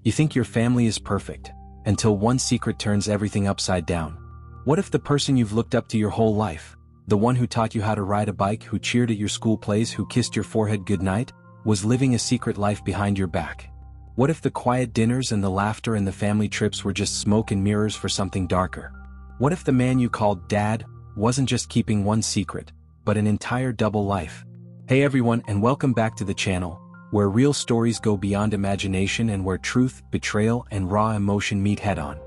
You think your family is perfect, until one secret turns everything upside down. What if the person you've looked up to your whole life, the one who taught you how to ride a bike, who cheered at your school plays, who kissed your forehead goodnight, was living a secret life behind your back? What if the quiet dinners and the laughter and the family trips were just smoke and mirrors for something darker? What if the man you called Dad wasn't just keeping one secret, but an entire double life? Hey everyone, and welcome back to the channel, where real stories go beyond imagination and where truth, betrayal, and raw emotion meet head-on.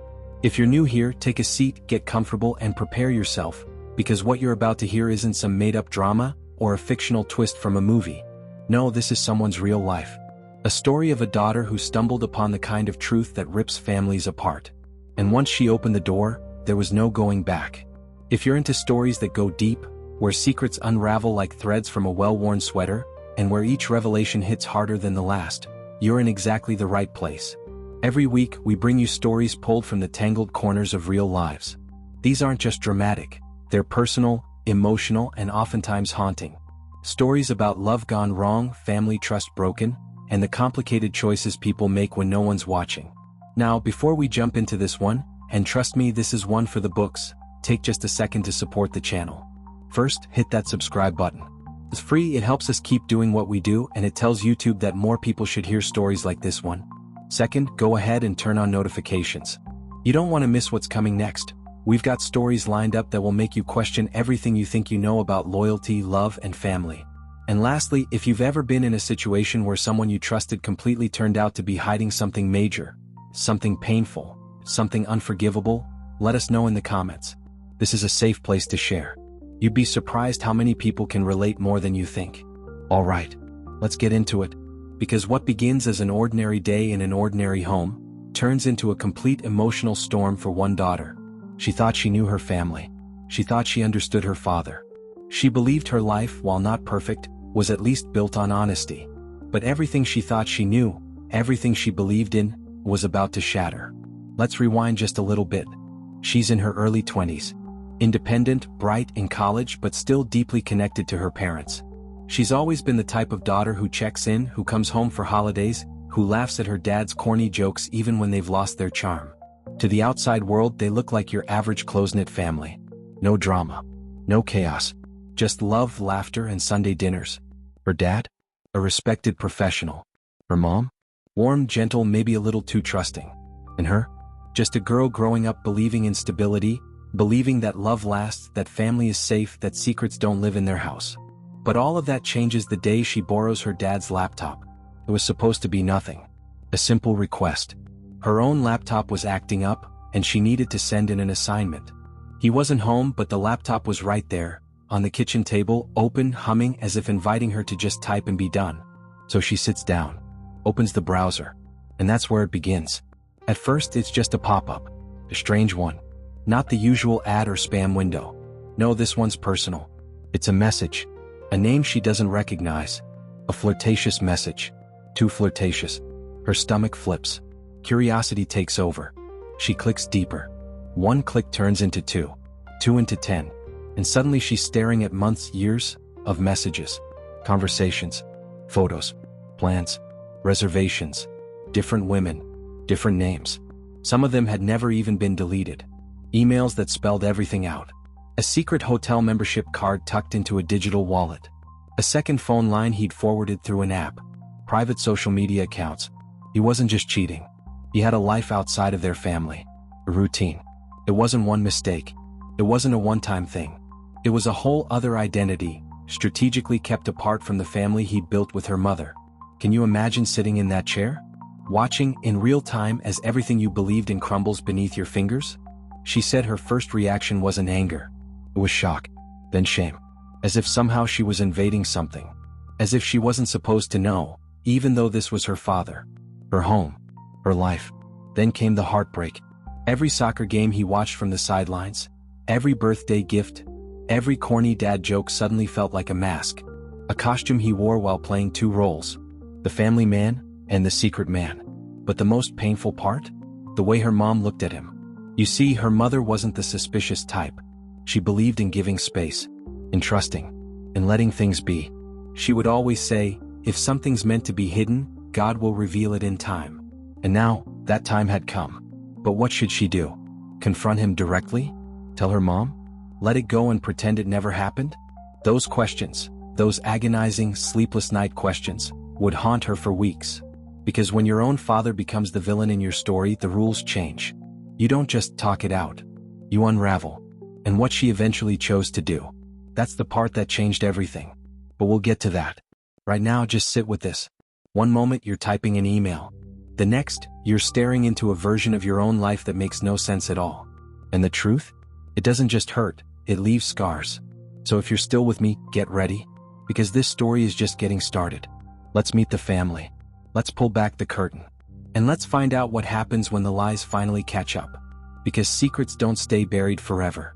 If you're new here, take a seat, get comfortable, and prepare yourself, because what you're about to hear isn't some made-up drama or a fictional twist from a movie. No, this is someone's real life. A story of a daughter who stumbled upon the kind of truth that rips families apart. And once she opened the door, there was no going back. If you're into stories that go deep, where secrets unravel like threads from a well-worn sweater, and where each revelation hits harder than the last, you're in exactly the right place. Every week, we bring you stories pulled from the tangled corners of real lives. These aren't just dramatic, they're personal, emotional, and oftentimes haunting. Stories about love gone wrong, family trust broken, and the complicated choices people make when no one's watching. Now, before we jump into this one, and trust me, this is one for the books, take just a second to support the channel. First, hit that subscribe button. It's free, it helps us keep doing what we do, and it tells YouTube that more people should hear stories like this one. Second, go ahead and turn on notifications. You don't want to miss what's coming next. We've got stories lined up that will make you question everything you think you know about loyalty, love, and family. And lastly, if you've ever been in a situation where someone you trusted completely turned out to be hiding something major, something painful, something unforgivable, let us know in the comments. This is a safe place to share. You'd be surprised how many people can relate more than you think. Alright, let's get into it. Because what begins as an ordinary day in an ordinary home, turns into a complete emotional storm for one daughter. She thought she knew her family. She thought she understood her father. She believed her life, while not perfect, was at least built on honesty. But everything she thought she knew, everything she believed in, was about to shatter. Let's rewind just a little bit. She's in her early 20s. Independent, bright, in college, but still deeply connected to her parents. She's always been the type of daughter who checks in, who comes home for holidays, who laughs at her dad's corny jokes even when they've lost their charm. To the outside world, they look like your average close-knit family. No drama. No chaos. Just love, laughter, and Sunday dinners. Her dad? A respected professional. Her mom? Warm, gentle, maybe a little too trusting. And her? Just a girl growing up believing in stability, believing that love lasts, that family is safe, that secrets don't live in their house. But all of that changes the day she borrows her dad's laptop. It was supposed to be nothing. A simple request. Her own laptop was acting up, and she needed to send in an assignment. He wasn't home, but the laptop was right there, on the kitchen table, open, humming, as if inviting her to just type and be done. So she sits down, opens the browser, and that's where it begins. At first, it's just a pop-up. A strange one. Not the usual ad or spam window. No, this one's personal. It's a message. A name she doesn't recognize. A flirtatious message. Too flirtatious. Her stomach flips. Curiosity takes over. She clicks deeper. One click turns into two. 2 into 10. And suddenly she's staring at months, years, of messages. Conversations. Photos. Plans. Reservations. Different women. Different names. Some of them had never even been deleted. Emails that spelled everything out. A secret hotel membership card tucked into a digital wallet. A second phone line he'd forwarded through an app. Private social media accounts. He wasn't just cheating. He had a life outside of their family. A routine. It wasn't one mistake. It wasn't a one-time thing. It was a whole other identity, strategically kept apart from the family he'd built with her mother. Can you imagine sitting in that chair? Watching, in real time, as everything you believed in crumbles beneath your fingers? She said her first reaction wasn't anger. It was shock. Then shame. As if somehow she was invading something. As if she wasn't supposed to know, even though this was her father. Her home. Her life. Then came the heartbreak. Every soccer game he watched from the sidelines. Every birthday gift. Every corny dad joke suddenly felt like a mask. A costume he wore while playing two roles. The family man, and the secret man. But the most painful part? The way her mom looked at him. You see, her mother wasn't the suspicious type. She believed in giving space. In trusting. In letting things be. She would always say, if something's meant to be hidden, God will reveal it in time. And now, That time had come. But what should she do? Confront him directly? Tell her mom? Let it go and pretend it never happened? Those questions, those agonizing, sleepless night questions, would haunt her for weeks. Because when your own father becomes the villain in your story, the rules change. You don't just talk it out. You unravel. And what she eventually chose to do. That's the part that changed everything. But we'll get to that. Right now, just sit with this. One moment you're typing an email. The next, you're staring into a version of your own life that makes no sense at all. And the truth? It doesn't just hurt, it leaves scars. So if you're still with me, get ready. Because this story is just getting started. Let's meet the family. Let's pull back the curtain. And let's find out what happens when the lies finally catch up. Because secrets don't stay buried forever.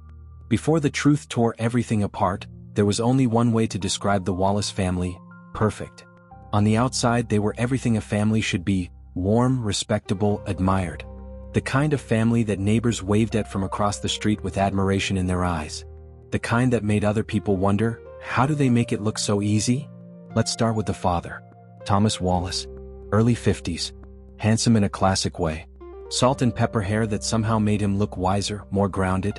Before the truth tore everything apart, there was only one way to describe the Wallace family: perfect. On the outside, they were everything a family should be: warm, respectable, admired. The kind of family that neighbors waved at from across the street with admiration in their eyes. The kind that made other people wonder, how do they make it look so easy? Let's start with the father. Thomas Wallace. Early 50s. Handsome in a classic way. Salt and pepper hair that somehow made him look wiser, more grounded.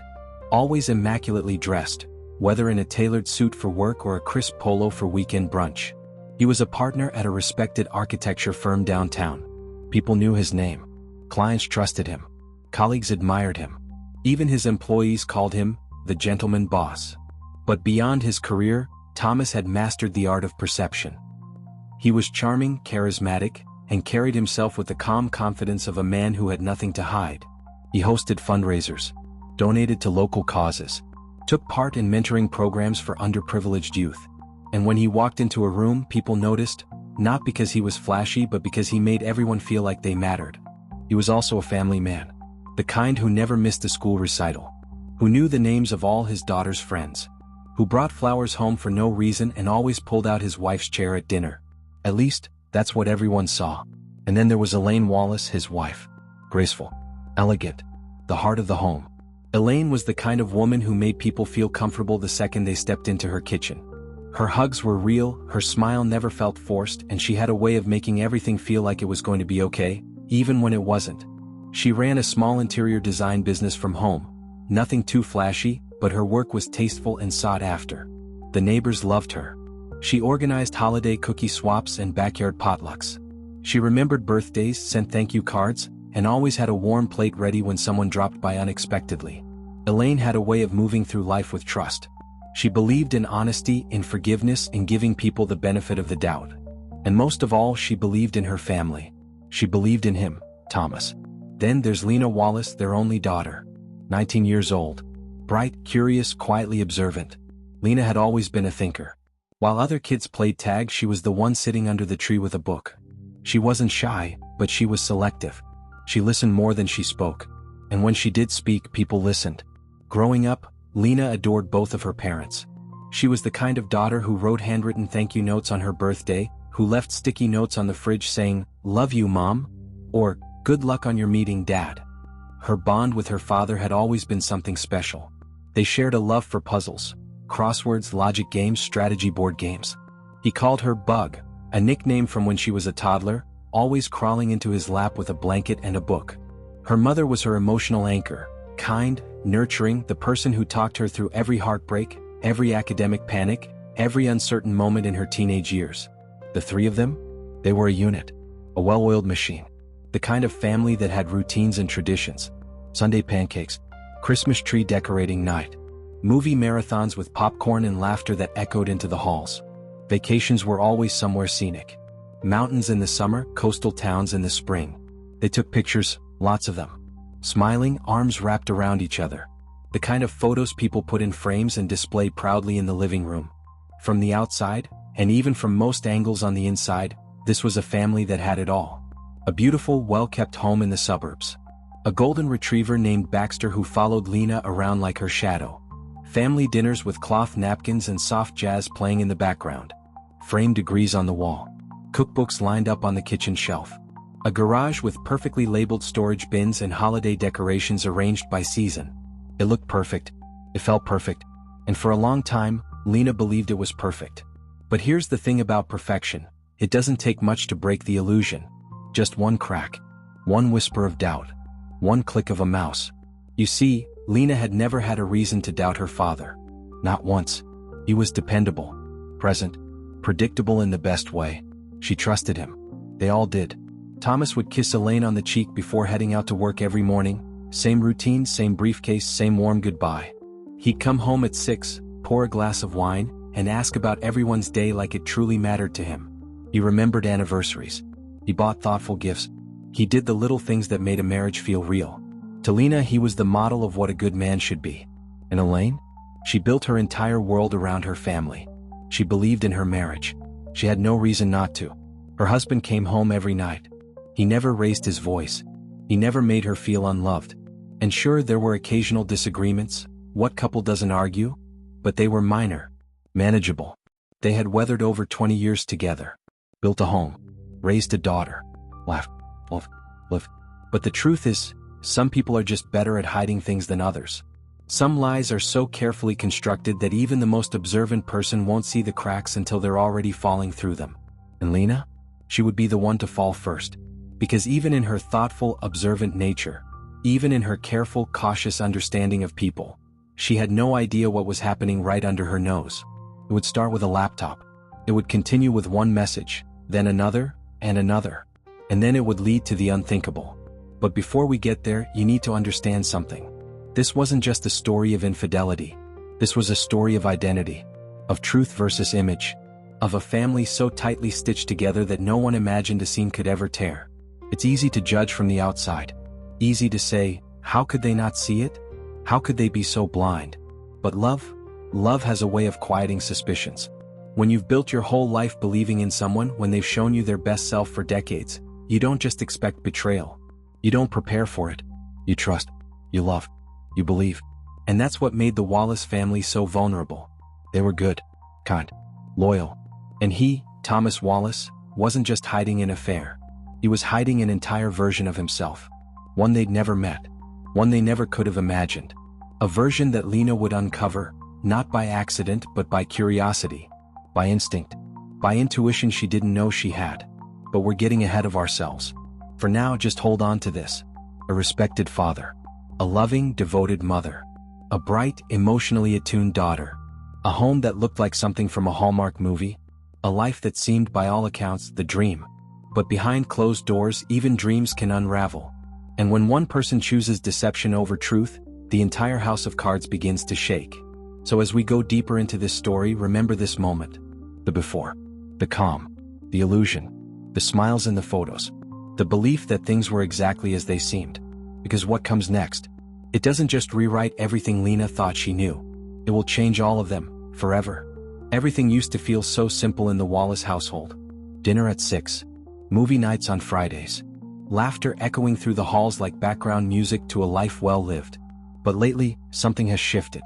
Always immaculately dressed, whether in a tailored suit for work or a crisp polo for weekend brunch. He was a partner at a respected architecture firm downtown. People knew his name. Clients trusted him. Colleagues admired him. Even his employees called him the gentleman boss. But beyond his career, Thomas had mastered the art of perception. He was charming, charismatic, and carried himself with the calm confidence of a man who had nothing to hide. He hosted fundraisers, donated to local causes, took part in mentoring programs for underprivileged youth. And when he walked into a room, people noticed, not because he was flashy but because he made everyone feel like they mattered. He was also a family man, the kind who never missed a school recital, who knew the names of all his daughter's friends, who brought flowers home for no reason and always pulled out his wife's chair at dinner. At least, that's what everyone saw. And then there was Elaine Wallace, his wife. Graceful, elegant, the heart of the home. Elaine was the kind of woman who made people feel comfortable the second they stepped into her kitchen. Her hugs were real, her smile never felt forced, and she had a way of making everything feel like it was going to be okay, even when it wasn't. She ran a small interior design business from home. Nothing too flashy, but her work was tasteful and sought after. The neighbors loved her. She organized holiday cookie swaps and backyard potlucks. She remembered birthdays, sent thank you cards, and always had a warm plate ready when someone dropped by unexpectedly. Elaine had a way of moving through life with trust. She believed in honesty, in forgiveness, in giving people the benefit of the doubt. And most of all, she believed in her family. She believed in him, Thomas. Then there's Lena Wallace, their only daughter. 19 years old. Bright, curious, quietly observant. Lena had always been a thinker. While other kids played tag, she was the one sitting under the tree with a book. She wasn't shy, but she was selective. She listened more than she spoke. And when she did speak, people listened. Growing up, Lena adored both of her parents. She was the kind of daughter who wrote handwritten thank you notes on her birthday, who left sticky notes on the fridge saying, "Love you, Mom," or "Good luck on your meeting, Dad." Her bond with her father had always been something special. They shared a love for puzzles, crosswords, logic games, strategy board games. He called her Bug, a nickname from when she was a toddler, always crawling into his lap with a blanket and a book. Her mother was her emotional anchor, kind, nurturing, the person who talked her through every heartbreak, every academic panic, every uncertain moment in her teenage years. The three of them? They were a unit, a well-oiled machine. The kind of family that had routines and traditions. Sunday pancakes, Christmas tree decorating night, movie marathons with popcorn and laughter that echoed into the halls. Vacations were always somewhere scenic. Mountains in the summer, coastal towns in the spring. They took pictures, lots of them. Smiling, arms wrapped around each other. The kind of photos people put in frames and display proudly in the living room. From the outside, and even from most angles on the inside, this was a family that had it all. A beautiful, well-kept home in the suburbs. A golden retriever named Baxter who followed Lena around like her shadow. Family dinners with cloth napkins and soft jazz playing in the background. Framed degrees on the wall. Cookbooks lined up on the kitchen shelf. A garage with perfectly labeled storage bins and holiday decorations arranged by season. It looked perfect. It felt perfect. And for a long time, Lena believed it was perfect. But here's the thing about perfection. It doesn't take much to break the illusion. Just one crack. One whisper of doubt. One click of a mouse. You see, Lena had never had a reason to doubt her father. Not once. He was dependable, present, predictable in the best way. She trusted him. They all did. Thomas would kiss Elaine on the cheek before heading out to work every morning. Same routine, same briefcase, same warm goodbye. He'd come home at 6, pour a glass of wine, and ask about everyone's day like it truly mattered to him. He remembered anniversaries. He bought thoughtful gifts. He did the little things that made a marriage feel real. To Lena, he was the model of what a good man should be. And Elaine? She built her entire world around her family. She believed in her marriage. She had no reason not to. Her husband came home every night. He never raised his voice. He never made her feel unloved. And sure, there were occasional disagreements. What couple doesn't argue? But they were minor, manageable. They had weathered over 20 years together. Built a home. Raised a daughter. Laughed. Lived. But the truth is, some people are just better at hiding things than others. Some lies are so carefully constructed that even the most observant person won't see the cracks until they're already falling through them. And Lena? She would be the one to fall first. Because even in her thoughtful, observant nature, even in her careful, cautious understanding of people, she had no idea what was happening right under her nose. It would start with a laptop. It would continue with one message, then another, and another. And then it would lead to the unthinkable. But before we get there, you need to understand something. This wasn't just a story of infidelity. This was a story of identity, of truth versus image, of a family so tightly stitched together that no one imagined a seam could ever tear. It's easy to judge from the outside. Easy to say, how could they not see it? How could they be so blind? But love has a way of quieting suspicions. When you've built your whole life believing in someone when they've shown you their best self for decades, you don't just expect betrayal. You don't prepare for it. You trust. You love. You believe. And that's what made the Wallace family so vulnerable. They were good, kind, loyal. And he, Thomas Wallace, wasn't just hiding an affair. He was hiding an entire version of himself. One they'd never met. One they never could have imagined. A version that Lena would uncover, not by accident but by curiosity, by instinct, by intuition she didn't know she had. But we're getting ahead of ourselves. For now, just hold on to this. A respected father. A loving, devoted mother. A bright, emotionally attuned daughter. A home that looked like something from a Hallmark movie. A life that seemed, by all accounts, the dream. But behind closed doors, even dreams can unravel. And when one person chooses deception over truth, the entire house of cards begins to shake. So as we go deeper into this story, remember this moment. The before. The calm. The illusion. The smiles in the photos. The belief that things were exactly as they seemed. Because what comes next? It doesn't just rewrite everything Lena thought she knew. It will change all of them, forever. Everything used to feel so simple in the Wallace household. Dinner at 6. Movie nights on Fridays. Laughter echoing through the halls like background music to a life well lived. But lately, something has shifted.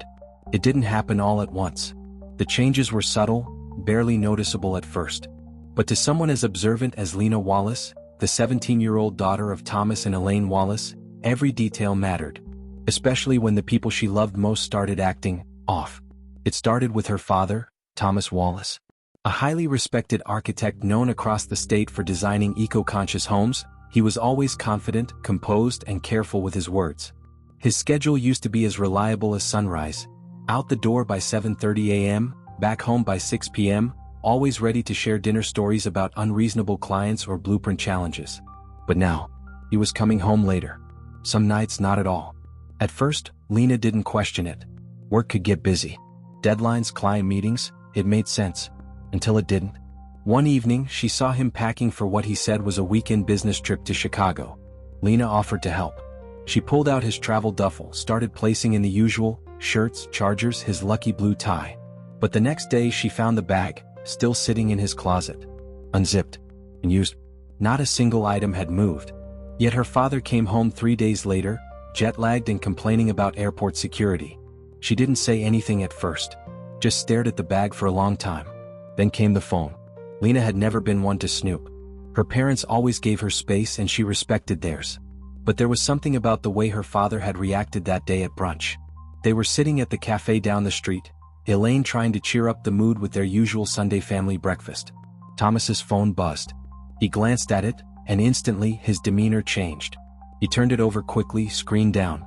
It didn't happen all at once. The changes were subtle, barely noticeable at first. But to someone as observant as Lena Wallace, the 17-year-old daughter of Thomas and Elaine Wallace, every detail mattered. Especially when the people she loved most started acting off. It started with her father, Thomas Wallace. A highly respected architect known across the state for designing eco-conscious homes, he was always confident, composed, and careful with his words. His schedule used to be as reliable as sunrise. Out the door by 7:30 a.m., back home by 6 p.m., always ready to share dinner stories about unreasonable clients or blueprint challenges. But now, he was coming home later. Some nights not at all. At first, Lena didn't question it. Work could get busy. Deadlines, client meetings, it made sense. Until it didn't. One evening, she saw him packing for what he said was a weekend business trip to Chicago. Lena offered to help. She pulled out his travel duffel, started placing in the usual, shirts, chargers, his lucky blue tie. But the next day she found the bag, still sitting in his closet. Unzipped. And used. Not a single item had moved. Yet her father came home 3 days later, jet-lagged and complaining about airport security. She didn't say anything at first. Just stared at the bag for a long time. Then came the phone. Lena had never been one to snoop. Her parents always gave her space and she respected theirs. But there was something about the way her father had reacted that day at brunch. They were sitting at the cafe down the street, Elaine trying to cheer up the mood with their usual Sunday family breakfast. Thomas's phone buzzed. He glanced at it, and instantly his demeanor changed. He turned it over quickly, screen down,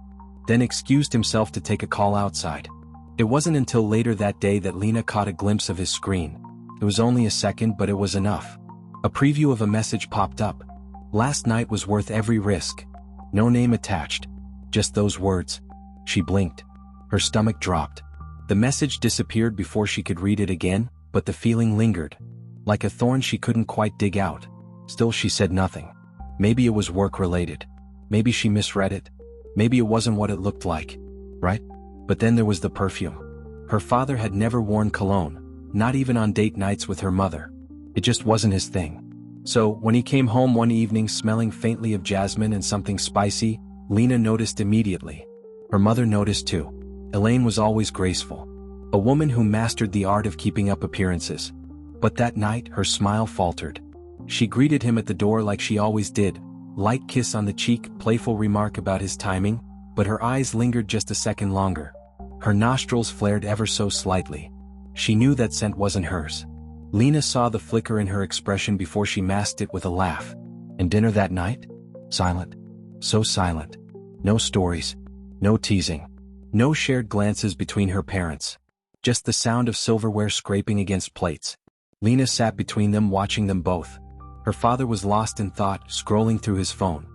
then excused himself to take a call outside. It wasn't until later that day that Lena caught a glimpse of his screen. It was only a second, but it was enough. A preview of a message popped up. Last night was worth every risk. No name attached. Just those words. She blinked. Her stomach dropped. The message disappeared before she could read it again, but the feeling lingered. Like a thorn she couldn't quite dig out. Still she said nothing. Maybe it was work-related. Maybe she misread it. Maybe it wasn't what it looked like. Right? But then there was the perfume. Her father had never worn cologne, not even on date nights with her mother. It just wasn't his thing. So, when he came home one evening smelling faintly of jasmine and something spicy, Lena noticed immediately. Her mother noticed too. Elaine was always graceful. A woman who mastered the art of keeping up appearances. But that night, her smile faltered. She greeted him at the door like she always did. Light kiss on the cheek, playful remark about his timing, but her eyes lingered just a second longer. Her nostrils flared ever so slightly. She knew that scent wasn't hers. Lena saw the flicker in her expression before she masked it with a laugh. And dinner that night? Silent. So silent. No stories. No teasing. No shared glances between her parents. Just the sound of silverware scraping against plates. Lena sat between them watching them both. Her father was lost in thought, scrolling through his phone.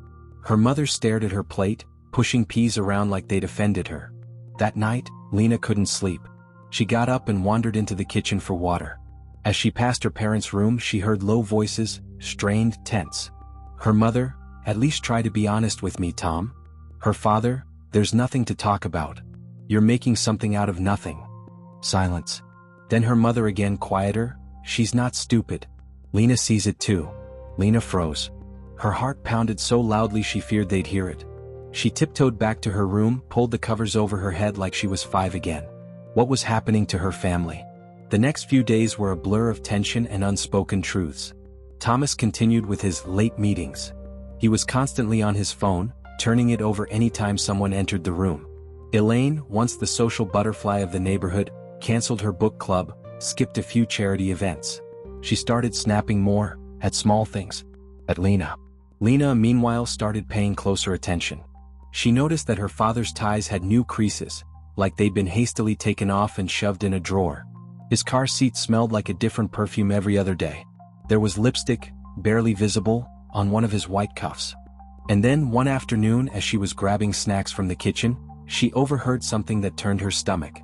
Her mother stared at her plate, pushing peas around like they'd offended her. That night, Lena couldn't sleep. She got up and wandered into the kitchen for water. As she passed her parents' room, she heard low voices, strained, tense. Her mother, "At least try to be honest with me, Tom." Her father, "There's nothing to talk about. You're making something out of nothing." Silence. Then her mother again, quieter, "She's not stupid. Lena sees it too." Lena froze. Her heart pounded so loudly she feared they'd hear it. She tiptoed back to her room, pulled the covers over her head like she was 5 again. What was happening to her family? The next few days were a blur of tension and unspoken truths. Thomas continued with his late meetings. He was constantly on his phone, turning it over anytime someone entered the room. Elaine, once the social butterfly of the neighborhood, canceled her book club, skipped a few charity events. She started snapping more, at small things. At Lena. Lena, meanwhile, started paying closer attention. She noticed that her father's ties had new creases, like they'd been hastily taken off and shoved in a drawer. His car seat smelled like a different perfume every other day. There was lipstick, barely visible, on one of his white cuffs. And then one afternoon, as she was grabbing snacks from the kitchen, she overheard something that turned her stomach.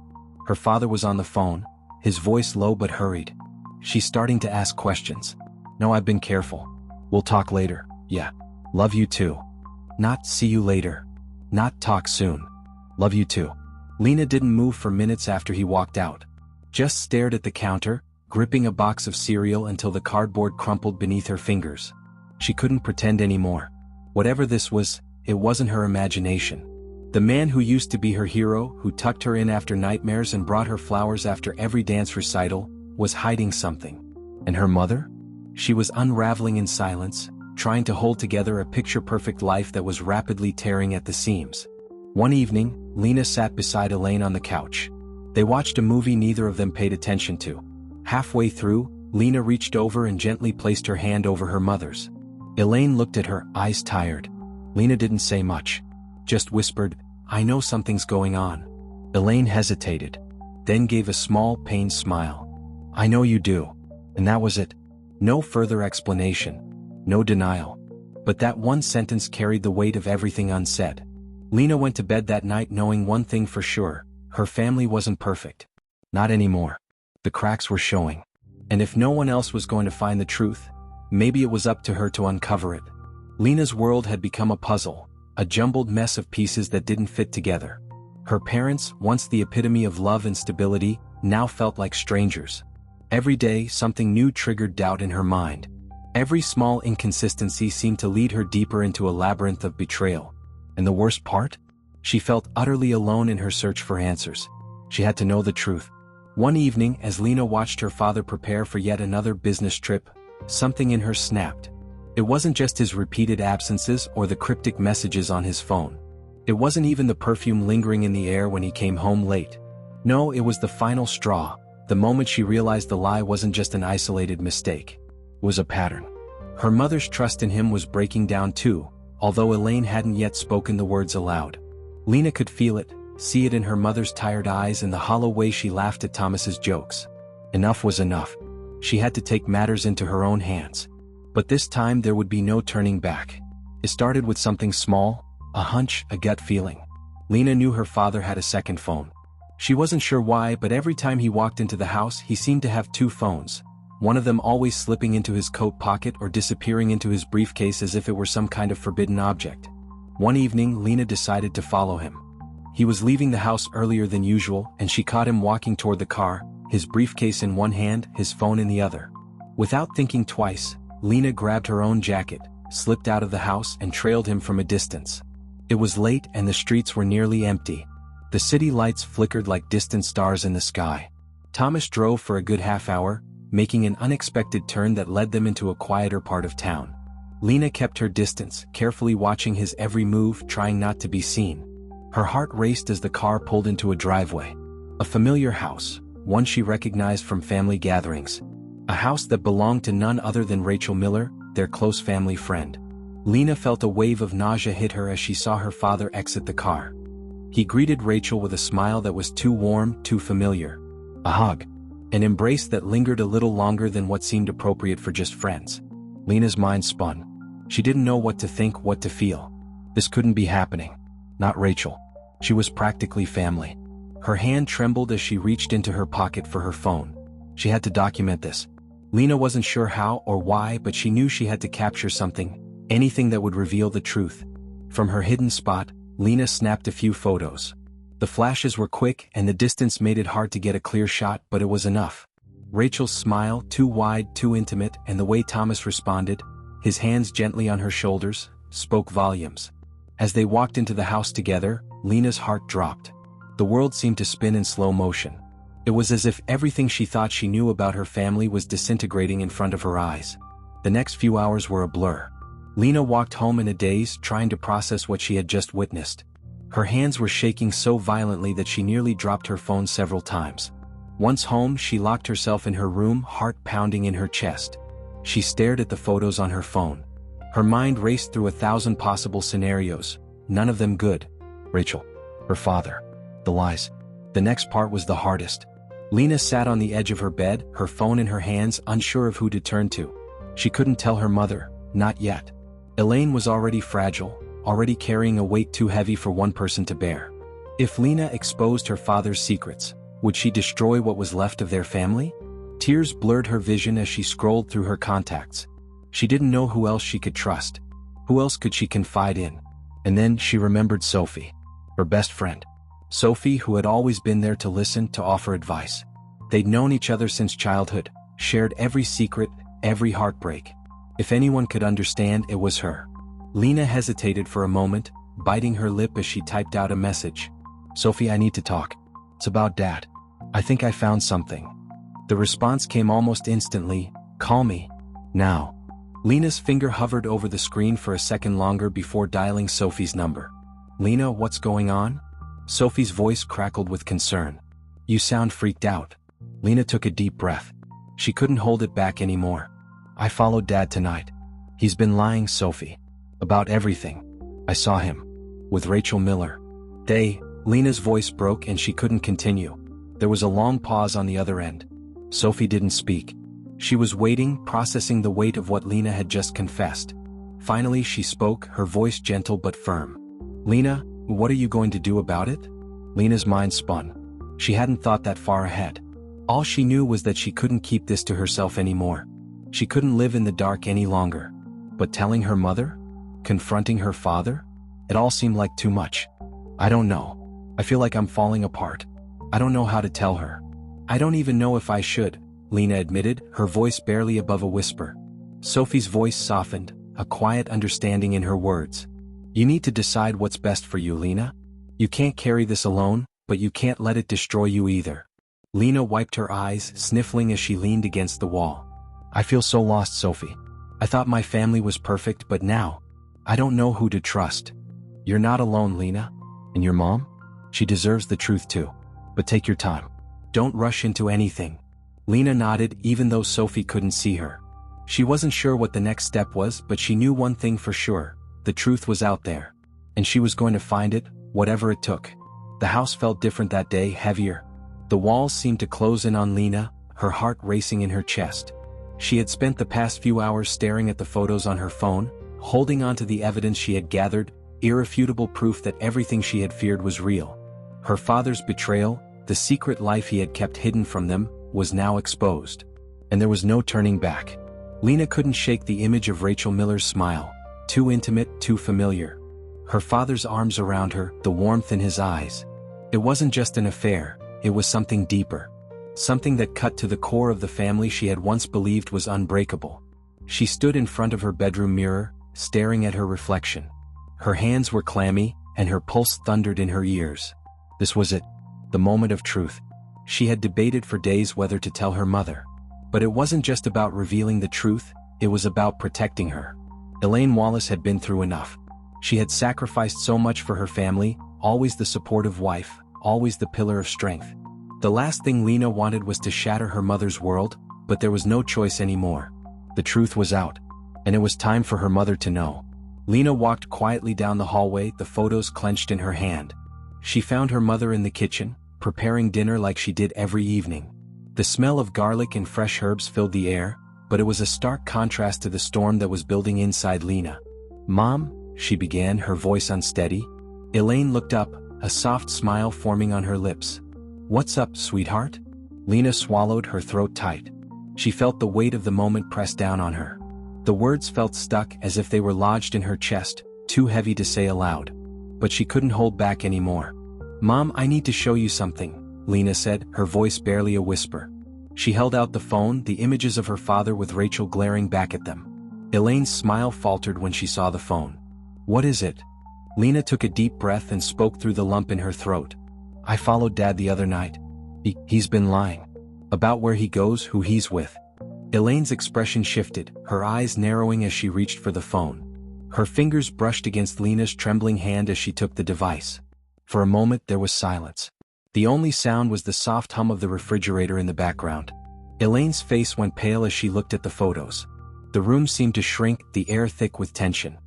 Her father was on the phone, his voice low but hurried. She's starting to ask questions. "No, I've been careful. We'll talk later. Yeah. Love you too." Not "see you later." Not "talk soon." "Love you too." Lena didn't move for minutes after he walked out. Just stared at the counter, gripping a box of cereal until the cardboard crumpled beneath her fingers. She couldn't pretend anymore. Whatever this was, it wasn't her imagination. The man who used to be her hero, who tucked her in after nightmares and brought her flowers after every dance recital, was hiding something. And her mother? She was unraveling in silence, trying to hold together a picture-perfect life that was rapidly tearing at the seams. One evening, Lena sat beside Elaine on the couch. They watched a movie neither of them paid attention to. Halfway through, Lena reached over and gently placed her hand over her mother's. Elaine looked at her, eyes tired. Lena didn't say much. Just whispered, "I know something's going on." Elaine hesitated, then gave a small, pained smile. "I know you do." And that was it. No further explanation. No denial. But that one sentence carried the weight of everything unsaid. Lena went to bed that night knowing one thing for sure. Her family wasn't perfect. Not anymore. The cracks were showing. And if no one else was going to find the truth, maybe it was up to her to uncover it. Lena's world had become a puzzle, a jumbled mess of pieces that didn't fit together. Her parents, once the epitome of love and stability, now felt like strangers. Every day, something new triggered doubt in her mind. Every small inconsistency seemed to lead her deeper into a labyrinth of betrayal. And the worst part? She felt utterly alone in her search for answers. She had to know the truth. One evening, as Lena watched her father prepare for yet another business trip, something in her snapped. It wasn't just his repeated absences or the cryptic messages on his phone. It wasn't even the perfume lingering in the air when he came home late. No, it was the final straw, the moment she realized the lie wasn't just an isolated mistake. It was a pattern. Her mother's trust in him was breaking down too, although Elaine hadn't yet spoken the words aloud. Lena could feel it, see it in her mother's tired eyes and the hollow way she laughed at Thomas's jokes. Enough was enough. She had to take matters into her own hands. But this time there would be no turning back. It started with something small, a hunch, a gut feeling. Lena knew her father had a second phone. She wasn't sure why, but every time he walked into the house he seemed to have two phones, one of them always slipping into his coat pocket or disappearing into his briefcase as if it were some kind of forbidden object. One evening Lena decided to follow him. He was leaving the house earlier than usual and she caught him walking toward the car, his briefcase in one hand, his phone in the other. Without thinking twice, Lena grabbed her own jacket, slipped out of the house and trailed him from a distance. It was late and the streets were nearly empty. The city lights flickered like distant stars in the sky. Thomas drove for a good half hour, making an unexpected turn that led them into a quieter part of town. Lena kept her distance, carefully watching his every move, trying not to be seen. Her heart raced as the car pulled into a driveway. A familiar house, one she recognized from family gatherings. A house that belonged to none other than Rachel Miller, their close family friend. Lena felt a wave of nausea hit her as she saw her father exit the car. He greeted Rachel with a smile that was too warm, too familiar. A hug. An embrace that lingered a little longer than what seemed appropriate for just friends. Lena's mind spun. She didn't know what to think, what to feel. This couldn't be happening. Not Rachel. She was practically family. Her hand trembled as she reached into her pocket for her phone. She had to document this. Lena wasn't sure how or why, but she knew she had to capture something, anything that would reveal the truth. From her hidden spot, Lena snapped a few photos. The flashes were quick and the distance made it hard to get a clear shot, but it was enough. Rachel's smile, too wide, too intimate, and the way Thomas responded, his hands gently on her shoulders, spoke volumes. As they walked into the house together, Lena's heart dropped. The world seemed to spin in slow motion. It was as if everything she thought she knew about her family was disintegrating in front of her eyes. The next few hours were a blur. Lena walked home in a daze, trying to process what she had just witnessed. Her hands were shaking so violently that she nearly dropped her phone several times. Once home, she locked herself in her room, heart pounding in her chest. She stared at the photos on her phone. Her mind raced through 1,000 possible scenarios, none of them good. Rachel. Her father. The lies. The next part was the hardest. Lena sat on the edge of her bed, her phone in her hands, unsure of who to turn to. She couldn't tell her mother, not yet. Elaine was already fragile, already carrying a weight too heavy for one person to bear. If Lena exposed her father's secrets, would she destroy what was left of their family? Tears blurred her vision as she scrolled through her contacts. She didn't know who else she could trust. Who else could she confide in? And then she remembered Sophie, her best friend. Sophie, who had always been there to listen, to offer advice. They'd known each other since childhood, shared every secret, every heartbreak. If anyone could understand, it was her. Lena hesitated for a moment, biting her lip as she typed out a message. Sophie, I need to talk. It's about Dad. I think I found something. The response came almost instantly. Call me. Now. Lena's finger hovered over the screen for a second longer before dialing Sophie's number. Lena, what's going on? Sophie's voice crackled with concern. You sound freaked out. Lena took a deep breath. She couldn't hold it back anymore. I followed Dad tonight. He's been lying, Sophie. About everything. I saw him. With Rachel Miller. Lena's voice broke and she couldn't continue. There was a long pause on the other end. Sophie didn't speak. She was waiting, processing the weight of what Lena had just confessed. Finally she spoke, her voice gentle but firm. Lena, what are you going to do about it? Lena's mind spun. She hadn't thought that far ahead. All she knew was that she couldn't keep this to herself anymore. She couldn't live in the dark any longer. But telling her mother? Confronting her father? It all seemed like too much. I don't know. I feel like I'm falling apart. I don't know how to tell her. I don't even know if I should, Lena admitted, her voice barely above a whisper. Sophie's voice softened, a quiet understanding in her words. You need to decide what's best for you, Lena. You can't carry this alone, but you can't let it destroy you either. Lena wiped her eyes, sniffling as she leaned against the wall. I feel so lost, Sophie. I thought my family was perfect, but now, I don't know who to trust. You're not alone, Lena. And your mom? She deserves the truth too. But take your time. Don't rush into anything. Lena nodded even though Sophie couldn't see her. She wasn't sure what the next step was, but she knew one thing for sure: the truth was out there. And she was going to find it, whatever it took. The house felt different that day, heavier. The walls seemed to close in on Lena, her heart racing in her chest. She had spent the past few hours staring at the photos on her phone, holding on to the evidence she had gathered, irrefutable proof that everything she had feared was real. Her father's betrayal, the secret life he had kept hidden from them, was now exposed. And there was no turning back. Lena couldn't shake the image of Rachel Miller's smile. Too intimate, too familiar. Her father's arms around her, the warmth in his eyes. It wasn't just an affair, it was something deeper. Something that cut to the core of the family she had once believed was unbreakable. She stood in front of her bedroom mirror, staring at her reflection. Her hands were clammy, and her pulse thundered in her ears. This was it, the moment of truth. She had debated for days whether to tell her mother. But it wasn't just about revealing the truth, it was about protecting her. Elaine Wallace had been through enough. She had sacrificed so much for her family, always the supportive wife, always the pillar of strength. The last thing Lena wanted was to shatter her mother's world, but there was no choice anymore. The truth was out, and it was time for her mother to know. Lena walked quietly down the hallway, the photos clenched in her hand. She found her mother in the kitchen, preparing dinner like she did every evening. The smell of garlic and fresh herbs filled the air, but it was a stark contrast to the storm that was building inside Lena. "Mom," she began, her voice unsteady. Elaine looked up, a soft smile forming on her lips. "What's up, sweetheart?" Lena swallowed, her throat tight. She felt the weight of the moment press down on her. The words felt stuck, as if they were lodged in her chest, too heavy to say aloud. But she couldn't hold back anymore. "Mom, I need to show you something," Lena said, her voice barely a whisper. She held out the phone, the images of her father with Rachel glaring back at them. Elaine's smile faltered when she saw the phone. "What is it?" Lena took a deep breath and spoke through the lump in her throat. "I followed Dad the other night. He's been lying. About where he goes, who he's with." Elaine's expression shifted, her eyes narrowing as she reached for the phone. Her fingers brushed against Lena's trembling hand as she took the device. For a moment there was silence. The only sound was the soft hum of the refrigerator in the background. Elaine's face went pale as she looked at the photos. The room seemed to shrink, the air thick with tension.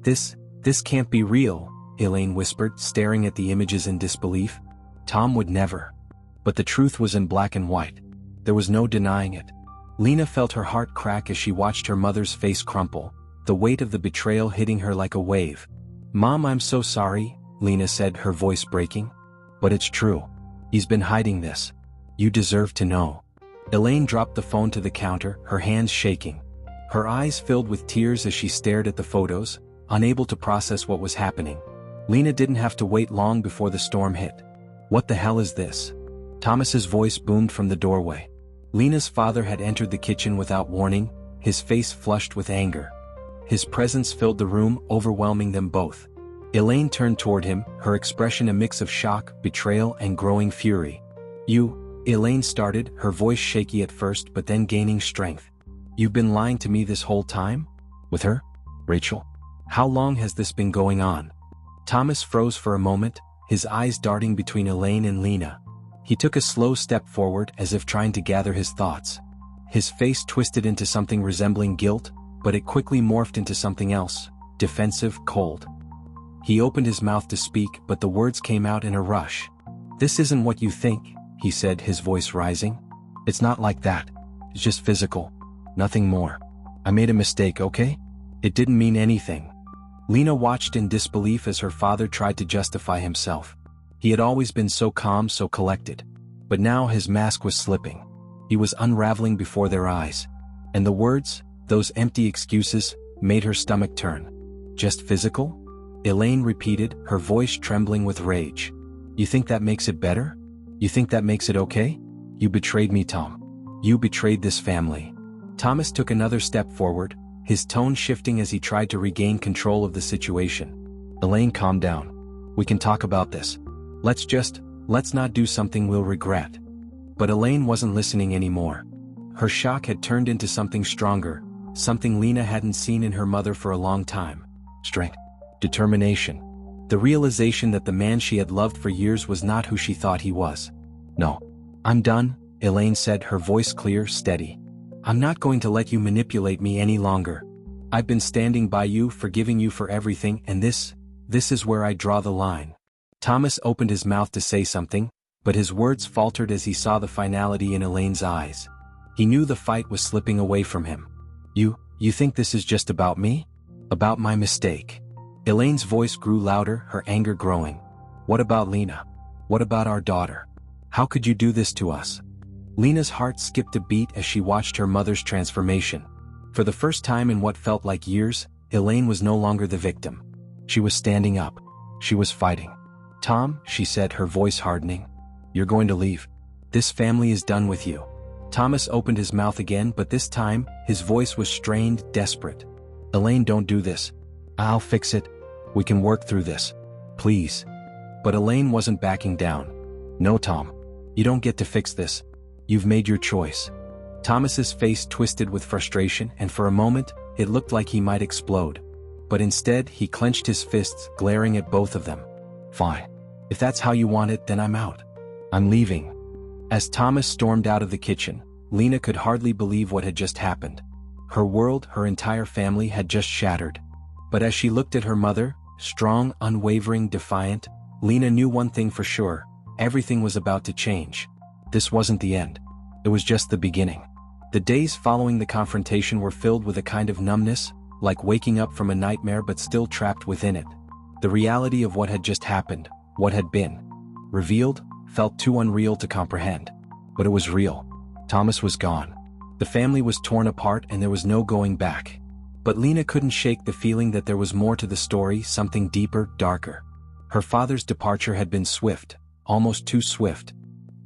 This can't be real," Elaine whispered, staring at the images in disbelief. "Tom would never." But the truth was in black and white. There was no denying it. Lena felt her heart crack as she watched her mother's face crumple, the weight of the betrayal hitting her like a wave. "Mom, I'm so sorry," Lena said, her voice breaking. "But it's true. He's been hiding this. You deserve to know." Elaine dropped the phone to the counter, her hands shaking. Her eyes filled with tears as she stared at the photos, unable to process what was happening. Lena didn't have to wait long before the storm hit. "What the hell is this?" Thomas's voice boomed from the doorway. Lena's father had entered the kitchen without warning, his face flushed with anger. His presence filled the room, overwhelming them both. Elaine turned toward him, her expression a mix of shock, betrayal, and growing fury. Elaine started, her voice shaky at first but then gaining strength. "You've been lying to me this whole time? With her? Rachel? How long has this been going on?" Thomas froze for a moment, his eyes darting between Elaine and Lena. He took a slow step forward, as if trying to gather his thoughts. His face twisted into something resembling guilt, but it quickly morphed into something else, defensive, cold. He opened his mouth to speak, but the words came out in a rush. "This isn't what you think," he said, his voice rising. "It's not like that. It's just physical. Nothing more. I made a mistake, okay? It didn't mean anything." Lena watched in disbelief as her father tried to justify himself. He had always been so calm, so collected. But now his mask was slipping. He was unraveling before their eyes. And the words, those empty excuses, made her stomach turn. "Just physical?" Elaine repeated, her voice trembling with rage. "You think that makes it better? You think that makes it okay? You betrayed me, Tom. You betrayed this family." Thomas took another step forward, his tone shifting as he tried to regain control of the situation. "Elaine, calm down. We can talk about this. Let's not do something we'll regret." But Elaine wasn't listening anymore. Her shock had turned into something stronger, something Lena hadn't seen in her mother for a long time. Strength. Determination. The realization that the man she had loved for years was not who she thought he was. "No. I'm done," Elaine said, her voice clear, steady. I'm not going to let you manipulate me any longer. I've been standing by you, forgiving you for everything, and this is where I draw the line. Thomas opened his mouth to say something, but his words faltered as he saw the finality in Elaine's eyes. He knew the fight was slipping away from him. You think this is just about me? About my mistake? Elaine's voice grew louder, her anger growing. What about Lena? What about our daughter? How could you do this to us? Lena's heart skipped a beat as she watched her mother's transformation. For the first time in what felt like years, Elaine was no longer the victim. She was standing up. She was fighting. Tom, she said, her voice hardening. You're going to leave. This family is done with you. Thomas opened his mouth again, but this time, his voice was strained, desperate. Elaine, don't do this. I'll fix it. We can work through this. Please. But Elaine wasn't backing down. No, Tom. You don't get to fix this. You've made your choice. Thomas's face twisted with frustration, and for a moment, it looked like he might explode. But instead, he clenched his fists, glaring at both of them. Fine. If that's how you want it, then I'm out. I'm leaving. As Thomas stormed out of the kitchen, Lena could hardly believe what had just happened. Her world, her entire family had just shattered. But as she looked at her mother, strong, unwavering, defiant, Lena knew one thing for sure: everything was about to change. This wasn't the end. It was just the beginning. The days following the confrontation were filled with a kind of numbness, like waking up from a nightmare but still trapped within it. The reality of what had just happened, what had been revealed, felt too unreal to comprehend. But it was real. Thomas was gone. The family was torn apart and there was no going back. But Lena couldn't shake the feeling that there was more to the story, something deeper, darker. Her father's departure had been swift, almost too swift.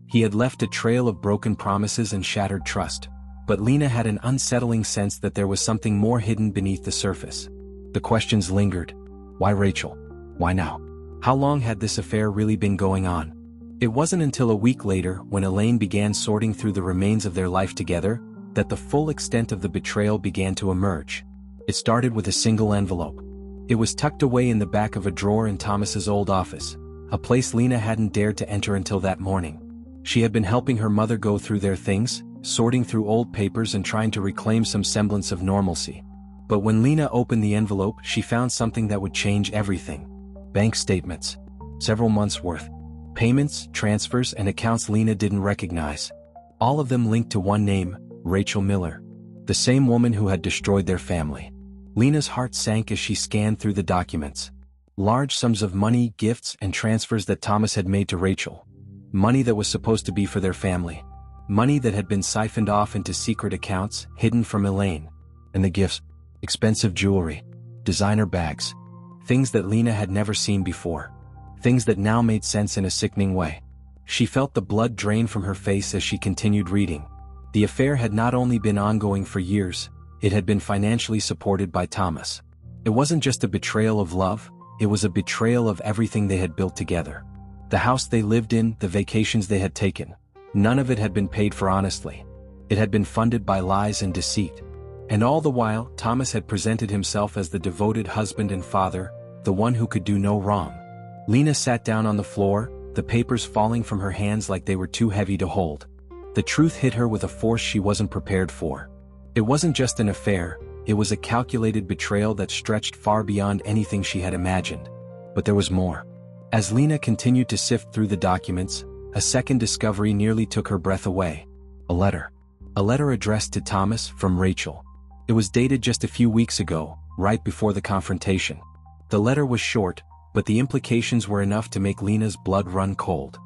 He had left a trail of broken promises and shattered trust. But Lena had an unsettling sense that there was something more hidden beneath the surface. The questions lingered. Why Rachel? Why now? How long had this affair really been going on? It wasn't until a week later, when Elaine began sorting through the remains of their life together, that the full extent of the betrayal began to emerge. It started with a single envelope. It was tucked away in the back of a drawer in Thomas's old office, a place Lena hadn't dared to enter until that morning. She had been helping her mother go through their things, sorting through old papers and trying to reclaim some semblance of normalcy. But when Lena opened the envelope, she found something that would change everything. Bank statements. Several months' worth. Payments, transfers, and accounts Lena didn't recognize. All of them linked to one name, Rachel Miller. The same woman who had destroyed their family. Lena's heart sank as she scanned through the documents. Large sums of money, gifts, and transfers that Thomas had made to Rachel. Money that was supposed to be for their family. Money that had been siphoned off into secret accounts, hidden from Elaine. And the gifts. Expensive jewelry. Designer bags. Things that Lena had never seen before. Things that now made sense in a sickening way. She felt the blood drain from her face as she continued reading. The affair had not only been ongoing for years, it had been financially supported by Thomas. It wasn't just a betrayal of love, it was a betrayal of everything they had built together. The house they lived in, the vacations they had taken. None of it had been paid for honestly. It had been funded by lies and deceit. And all the while, Thomas had presented himself as the devoted husband and father, the one who could do no wrong. Lena sat down on the floor, the papers falling from her hands like they were too heavy to hold. The truth hit her with a force she wasn't prepared for. It wasn't just an affair, it was a calculated betrayal that stretched far beyond anything she had imagined. But there was more. As Lena continued to sift through the documents, a second discovery nearly took her breath away. A letter. A letter addressed to Thomas from Rachel. It was dated just a few weeks ago, right before the confrontation. The letter was short, but the implications were enough to make Lena's blood run cold.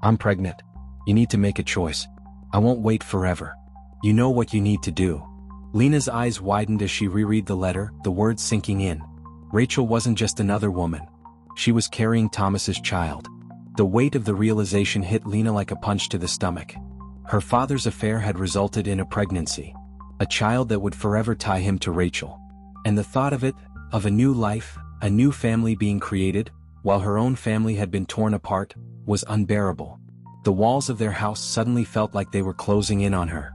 I'm pregnant. You need to make a choice. I won't wait forever. You know what you need to do. Lena's eyes widened as she reread the letter, the words sinking in. Rachel wasn't just another woman. She was carrying Thomas's child. The weight of the realization hit Lena like a punch to the stomach. Her father's affair had resulted in a pregnancy. A child that would forever tie him to Rachel. And the thought of it, of a new life, a new family being created, while her own family had been torn apart, was unbearable. The walls of their house suddenly felt like they were closing in on her.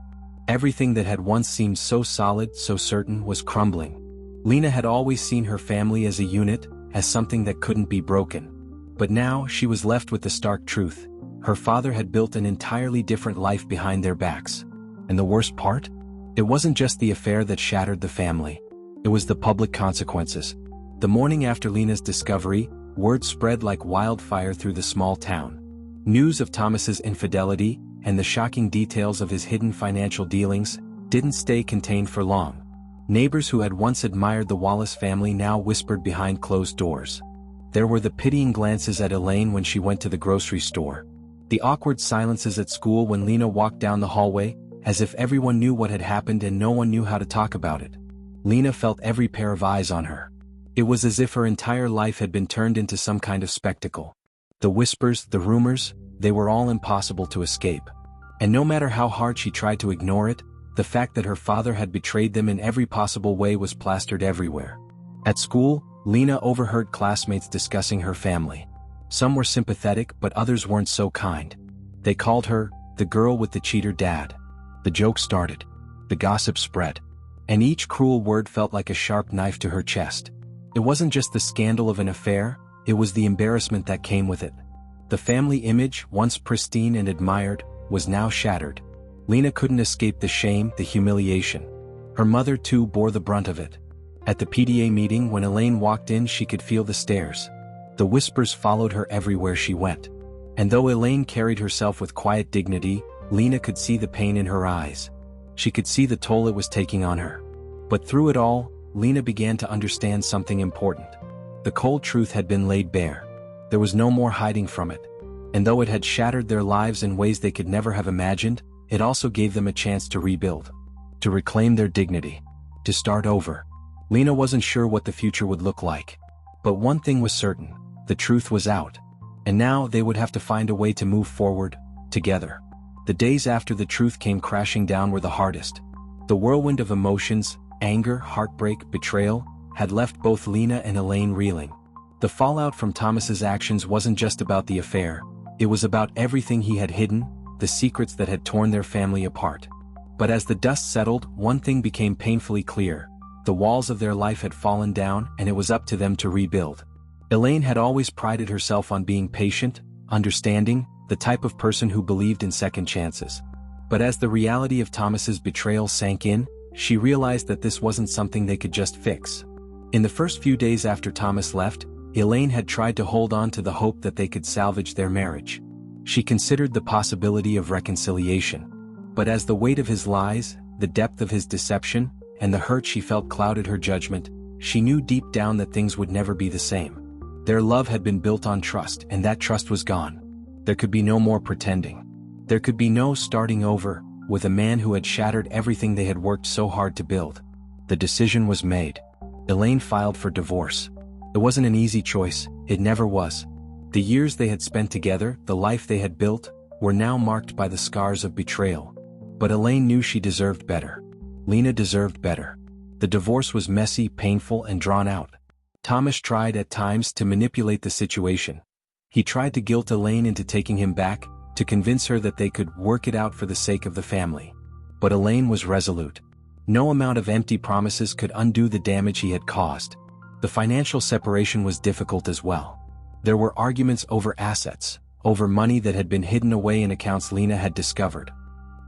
Everything that had once seemed so solid, so certain, was crumbling. Lena had always seen her family as a unit, as something that couldn't be broken. But now she was left with the stark truth. Her father had built an entirely different life behind their backs. And the worst part? It wasn't just the affair that shattered the family. It was the public consequences. The morning after Lena's discovery, word spread like wildfire through the small town. News of Thomas's infidelity and the shocking details of his hidden financial dealings didn't stay contained for long. Neighbors who had once admired the Wallace family now whispered behind closed doors. There were the pitying glances at Elaine when she went to the grocery store. The awkward silences at school when Lena walked down the hallway, as if everyone knew what had happened and no one knew how to talk about it. Lena felt every pair of eyes on her. It was as if her entire life had been turned into some kind of spectacle. The whispers, the rumors, they were all impossible to escape. And no matter how hard she tried to ignore it, the fact that her father had betrayed them in every possible way was plastered everywhere. At school, Lena overheard classmates discussing her family. Some were sympathetic, but others weren't so kind. They called her the girl with the cheater dad. The joke started. The gossip spread. And each cruel word felt like a sharp knife to her chest. It wasn't just the scandal of an affair, it was the embarrassment that came with it. The family image, once pristine and admired, was now shattered. Lena couldn't escape the shame, the humiliation. Her mother too bore the brunt of it. At the PTA meeting, when Elaine walked in, she could feel the stares. The whispers followed her everywhere she went. And though Elaine carried herself with quiet dignity, Lena could see the pain in her eyes. She could see the toll it was taking on her. But through it all, Lena began to understand something important. The cold truth had been laid bare. There was no more hiding from it. And though it had shattered their lives in ways they could never have imagined, it also gave them a chance to rebuild. To reclaim their dignity. To start over. Lena wasn't sure what the future would look like. But one thing was certain. The truth was out. And now they would have to find a way to move forward, together. The days after the truth came crashing down were the hardest. The whirlwind of emotions, anger, heartbreak, betrayal, had left both Lena and Elaine reeling. The fallout from Thomas's actions wasn't just about the affair, it was about everything he had hidden, the secrets that had torn their family apart. But as the dust settled, one thing became painfully clear. The walls of their life had fallen down, and it was up to them to rebuild. Elaine had always prided herself on being patient, understanding, the type of person who believed in second chances. But as the reality of Thomas's betrayal sank in, she realized that this wasn't something they could just fix. In the first few days after Thomas left, Elaine had tried to hold on to the hope that they could salvage their marriage. She considered the possibility of reconciliation. But as the weight of his lies, the depth of his deception, and the hurt she felt clouded her judgment, she knew deep down that things would never be the same. Their love had been built on trust, and that trust was gone. There could be no more pretending. There could be no starting over, with a man who had shattered everything they had worked so hard to build. The decision was made. Elaine filed for divorce. It wasn't an easy choice, it never was. The years they had spent together, the life they had built, were now marked by the scars of betrayal. But Elaine knew she deserved better. Lena deserved better. The divorce was messy, painful, and drawn out. Thomas tried at times to manipulate the situation. He tried to guilt Elaine into taking him back, to convince her that they could work it out for the sake of the family. But Elaine was resolute. No amount of empty promises could undo the damage he had caused. The financial separation was difficult as well. There were arguments over assets, over money that had been hidden away in accounts Lena had discovered.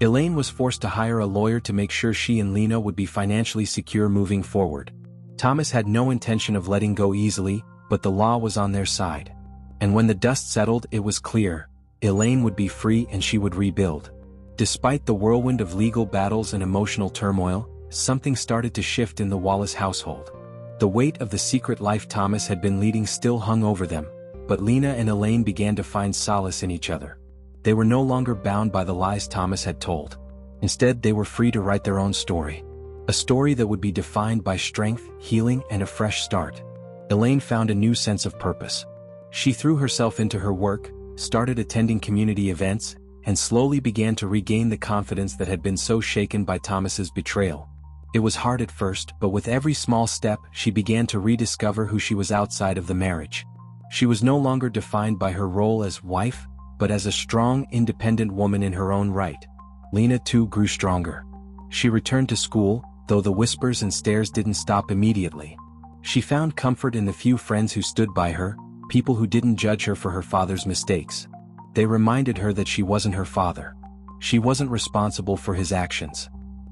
Elaine was forced to hire a lawyer to make sure she and Lena would be financially secure moving forward. Thomas had no intention of letting go easily, but the law was on their side. And when the dust settled, it was clear. Elaine would be free and she would rebuild. Despite the whirlwind of legal battles and emotional turmoil, something started to shift in the Wallace household. The weight of the secret life Thomas had been leading still hung over them, but Lena and Elaine began to find solace in each other. They were no longer bound by the lies Thomas had told. Instead, they were free to write their own story. A story that would be defined by strength, healing, and a fresh start. Elaine found a new sense of purpose. She threw herself into her work, started attending community events, and slowly began to regain the confidence that had been so shaken by Thomas's betrayal. It was hard at first, but with every small step, she began to rediscover who she was outside of the marriage. She was no longer defined by her role as wife, but as a strong, independent woman in her own right. Lena too grew stronger. She returned to school, though the whispers and stares didn't stop immediately. She found comfort in the few friends who stood by her, people who didn't judge her for her father's mistakes. They reminded her that she wasn't her father. She wasn't responsible for his actions.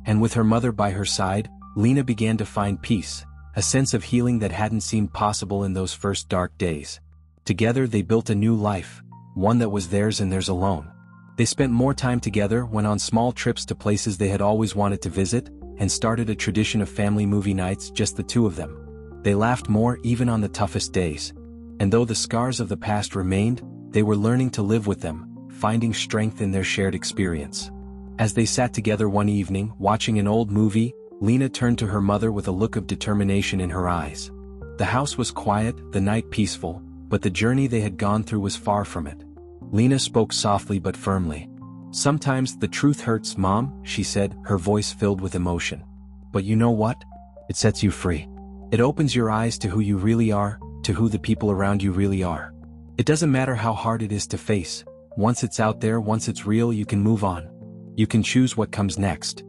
And with her mother by her side, Lena began to find peace, a sense of healing that hadn't seemed possible in those first dark days. Together they built a new life, one that was theirs and theirs alone. They spent more time together, went on small trips to places they had always wanted to visit, and started a tradition of family movie nights, just the two of them. They laughed more even on the toughest days. And though the scars of the past remained, they were learning to live with them, finding strength in their shared experience. As they sat together one evening, watching an old movie, Lena turned to her mother with a look of determination in her eyes. The house was quiet, the night peaceful, but the journey they had gone through was far from it. Lena spoke softly but firmly. "Sometimes the truth hurts, Mom," she said, her voice filled with emotion. "But you know what? It sets you free. It opens your eyes to who you really are, to who the people around you really are. It doesn't matter how hard it is to face. Once it's out there, once it's real, you can move on. You can choose what comes next."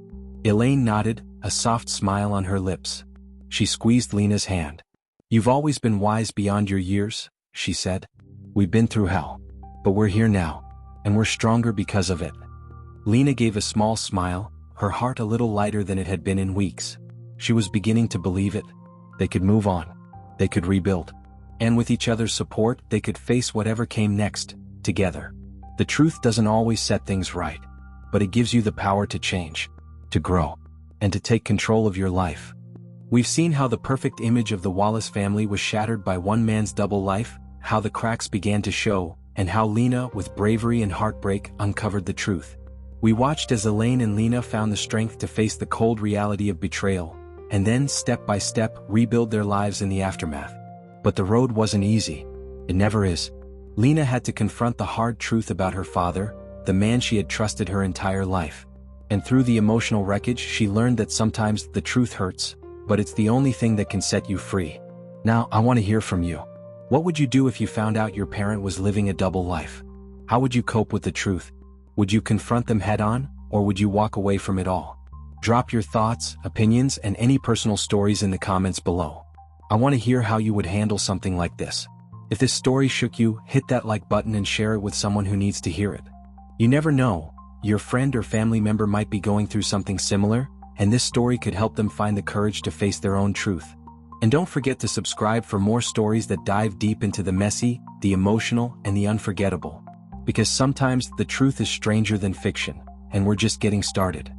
Elaine nodded, a soft smile on her lips. She squeezed Lena's hand. "You've always been wise beyond your years," she said. "We've been through hell. But we're here now. And we're stronger because of it." Lena gave a small smile, her heart a little lighter than it had been in weeks. She was beginning to believe it. They could move on. They could rebuild. And with each other's support, they could face whatever came next, together. The truth doesn't always set things right, but it gives you the power to change, to grow, and to take control of your life. We've seen how the perfect image of the Wallace family was shattered by one man's double life, how the cracks began to show, and how Lena, with bravery and heartbreak, uncovered the truth. We watched as Elaine and Lena found the strength to face the cold reality of betrayal, and then, step by step, rebuild their lives in the aftermath. But the road wasn't easy. It never is. Lena had to confront the hard truth about her father, the man she had trusted her entire life. And through the emotional wreckage, she learned that sometimes the truth hurts, but it's the only thing that can set you free. Now, I want to hear from you. What would you do if you found out your parent was living a double life? How would you cope with the truth? Would you confront them head-on, or would you walk away from it all? Drop your thoughts, opinions, and any personal stories in the comments below. I want to hear how you would handle something like this. If this story shook you, hit that like button and share it with someone who needs to hear it. You never know, your friend or family member might be going through something similar, and this story could help them find the courage to face their own truth. And don't forget to subscribe for more stories that dive deep into the messy, the emotional, and the unforgettable. Because sometimes the truth is stranger than fiction, and we're just getting started.